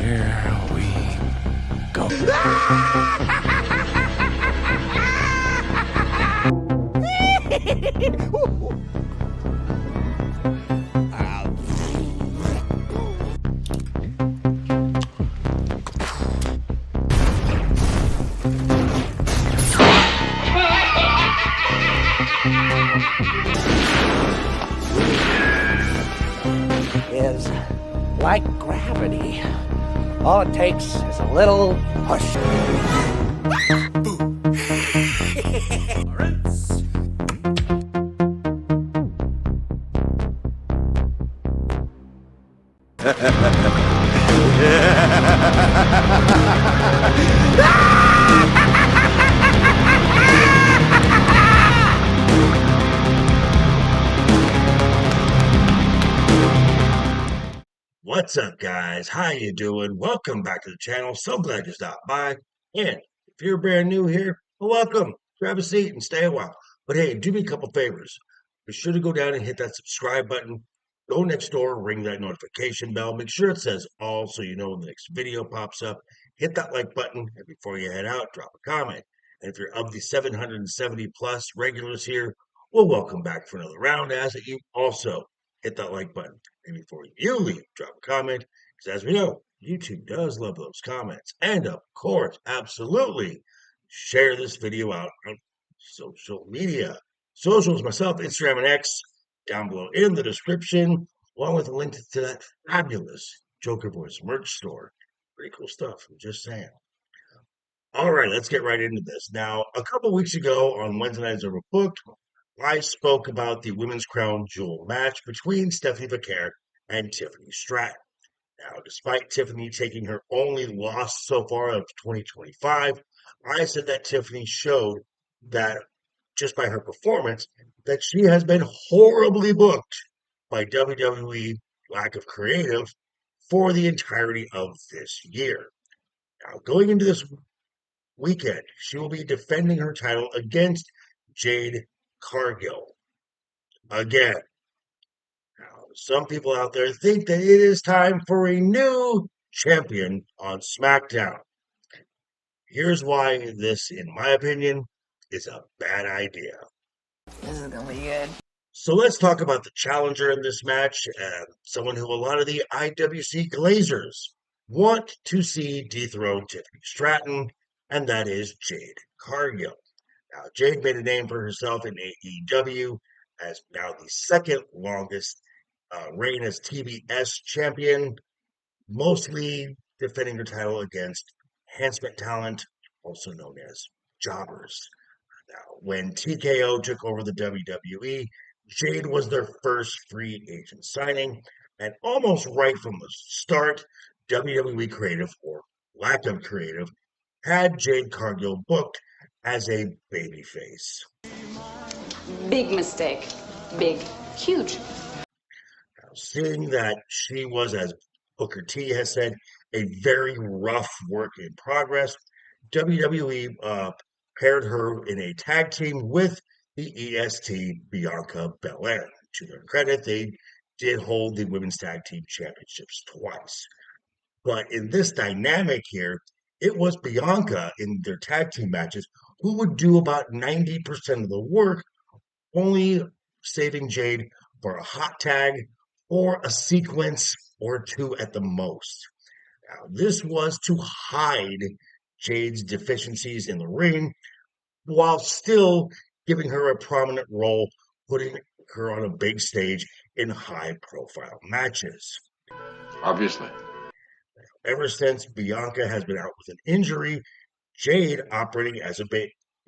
Here we go. Is like gravity. All it takes is a little push. What's up, guys? How you doing? Welcome back to the channel. So glad you stopped by. And if you're brand new here, well, welcome. Grab a seat and stay a while. But hey, do me a couple favors. Be sure to go down and hit that subscribe button. Go next door, ring that notification bell. Make sure it says all so you know when the next video pops up. Hit that like button, and before you head out, drop a comment. And if you're of the 770 plus regulars here, well, welcome back for another round. As you also hit that like button. And before you leave, drop a comment, because as we know, YouTube does love those comments. And of course, absolutely, share this video out on social media. Socials, myself, Instagram and X, down below in the description, along with a link to that fabulous Joker Voice merch store. Pretty cool stuff, I'm just saying. All right, let's get right into this. Now, a couple weeks ago on Wednesday Nights Overbooked, I spoke about the Women's Crown Jewel match between Stephanie Vaquer and Tiffany Stratton. Now, despite Tiffany taking her only loss so far of 2025, I said that Tiffany showed that just by her performance, that she has been horribly booked by WWE lack of creative for the entirety of this year. Now, going into this weekend, she will be defending her title against Jade Cargill. Again, now, some people out there think that it is time for a new champion on SmackDown. Here's why this, in my opinion, is a bad idea. This is gonna be good. So let's talk about the challenger in this match, someone who a lot of the IWC Glazers want to see dethrone Tiffany Stratton, and that is Jade Cargill. Now, Jade made a name for herself in AEW as now the second longest reign as TBS champion, mostly defending her title against enhancement talent, also known as jobbers. Now, when TKO took over the WWE, Jade was their first free agent signing, and almost right from the start, WWE creative, or lack of creative, had Jade Cargill booked as a babyface. Big mistake. Big. Huge. Now, seeing that she was, as Booker T has said, a very rough work in progress, WWE paired her in a tag team with the EST Bianca Belair. To their credit, they did hold the Women's Tag Team Championships twice. But in this dynamic here, it was Bianca in their tag team matches who would do about 90% of the work, only saving Jade for a hot tag or a sequence or two at the most. Now, this was to hide Jade's deficiencies in the ring while still giving her a prominent role, putting her on a big stage in high-profile matches. Obviously. Ever since Bianca has been out with an injury, Jade, operating as a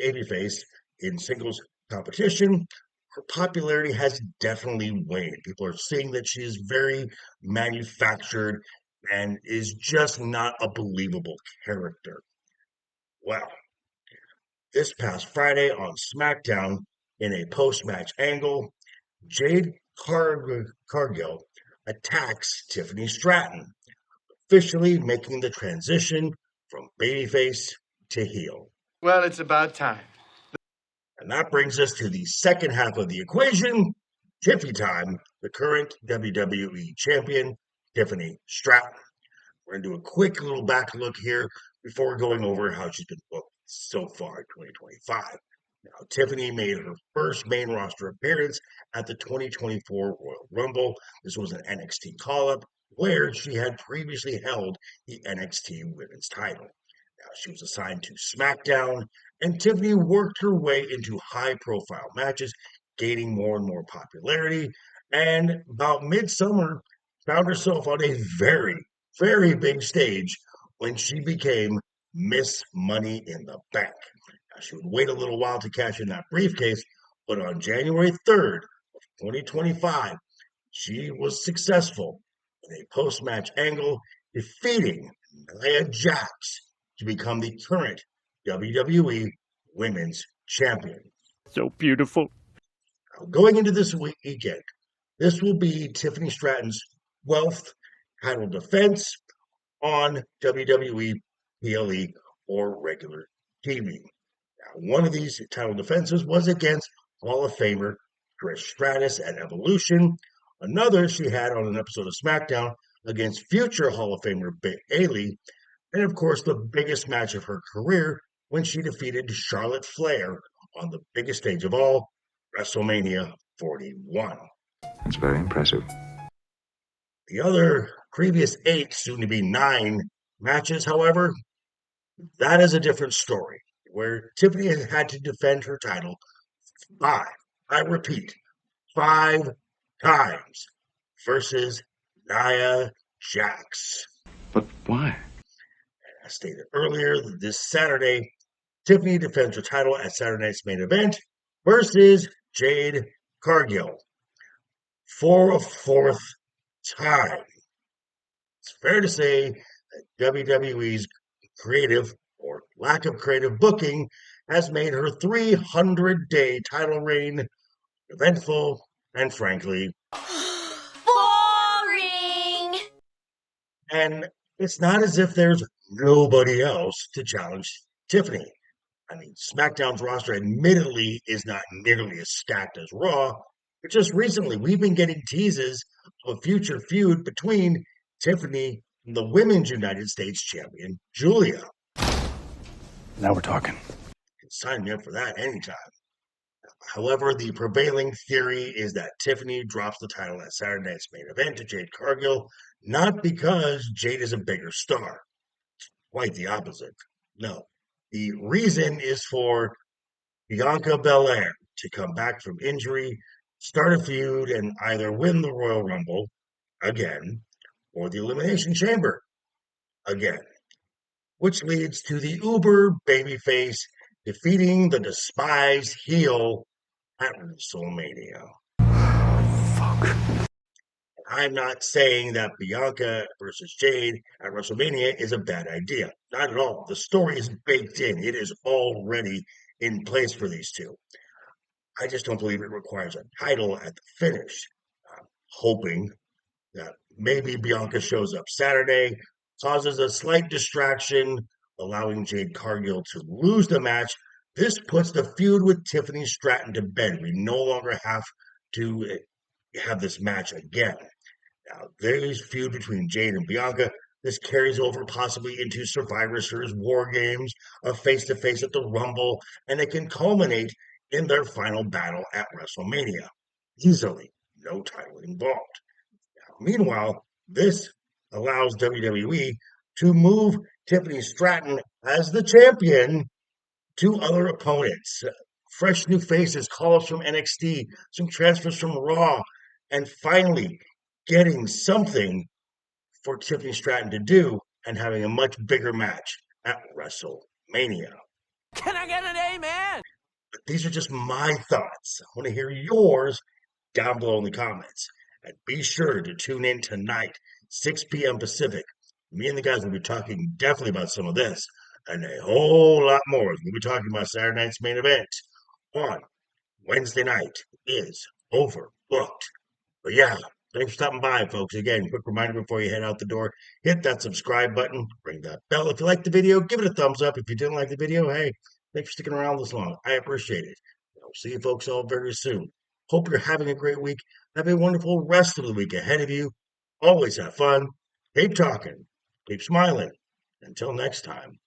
babyface in singles competition, her popularity has definitely waned. People are seeing that she is very manufactured and is just not a believable character. Well, this past Friday on SmackDown, in a post-match angle, Jade Cargill attacks Tiffany Stratton, officially making the transition from babyface to heel. Well, it's about time. And that brings us to the second half of the equation, Tiffy time, the current WWE champion, Tiffany Stratton. We're going to do a quick little back look here before going over how she's been booked so far in 2025. Now, Tiffany made her first main roster appearance at the 2024 Royal Rumble. This was an NXT call-up where she had previously held the NXT Women's title. Now, she was assigned to SmackDown, and Tiffany worked her way into high-profile matches, gaining more and more popularity, and about midsummer, found herself on a very, very big stage when she became Miss Money in the Bank. Now, she would wait a little while to cash in that briefcase, but on January 3rd of 2025, she was successful in a post-match angle, defeating Nia Jax to become the current WWE Women's Champion. So beautiful. Now, going into this weekend, this will be Tiffany Stratton's 12th title defense on WWE PLE or regular TV. Now, one of these title defenses was against Hall of Famer Trish Stratus at Evolution. Another she had on an episode of SmackDown against future Hall of Famer Bayley. And of course, the biggest match of her career when she defeated Charlotte Flair on the biggest stage of all, WrestleMania 41. That's very impressive. The other previous 8, soon to be 9 matches, however, that is a different story, where Tiffany has had to defend her title 5, I repeat, 5 times versus Nia Jax. But why? As stated earlier, this Saturday, Tiffany defends her title at Saturday Night's Main Event versus Jade Cargill for a 4th time. It's fair to say that WWE's creative or lack of creative booking has made her 300-day title reign eventful and frankly Boring! and it's not as if there's nobody else to challenge Tiffany. I mean, SmackDown's roster admittedly is not nearly as stacked as Raw, but just recently we've been getting teases of a future feud between Tiffany and the Women's United States Champion, Julia. Now we're talking. You can sign me up for that anytime. However, the prevailing theory is that Tiffany drops the title at Saturday Night's Main Event to Jade Cargill, not because Jade is a bigger star. Quite the opposite. No. The reason is for Bianca Belair to come back from injury, start a feud, and either win the Royal Rumble again or the Elimination Chamber again, which leads to the uber babyface defeating the despised heel at WrestleMania. Fuck. I'm not saying that Bianca versus Jade at WrestleMania is a bad idea. Not at all. The story is baked in. It is already in place for these two. I just don't believe it requires a title at the finish. I'm hoping that maybe Bianca shows up Saturday, causes a slight distraction, allowing Jade Cargill to lose the match. This puts the feud with Tiffany Stratton to bed. We no longer have to have this match again. Now, there's feud between Jade and Bianca. This carries over possibly into Survivor Series War Games, a face-to-face at the Rumble, and it can culminate in their final battle at WrestleMania. Easily, no title involved. Now, meanwhile, this allows WWE to move Tiffany Stratton as the champion to other opponents. Fresh new faces, calls from NXT, some transfers from Raw, and finally getting something for Tiffany Stratton to do and having a much bigger match at WrestleMania. Can I get an amen? But these are just my thoughts. I want to hear yours down below in the comments. And be sure to tune in tonight, 6 p.m. Pacific. Me and the guys will be talking definitely about some of this and a whole lot more. We'll be talking about Saturday night's main event on Wednesday night is overbooked. But yeah, thanks for stopping by, folks. Again, quick reminder before you head out the door, hit that subscribe button, ring that bell. If you liked the video, give it a thumbs up. If you didn't like the video, hey, thanks for sticking around this long. I appreciate it. I'll see you folks all very soon. Hope you're having a great week. Have a wonderful rest of the week ahead of you. Always have fun. Keep talking. keep smiling. Until next time.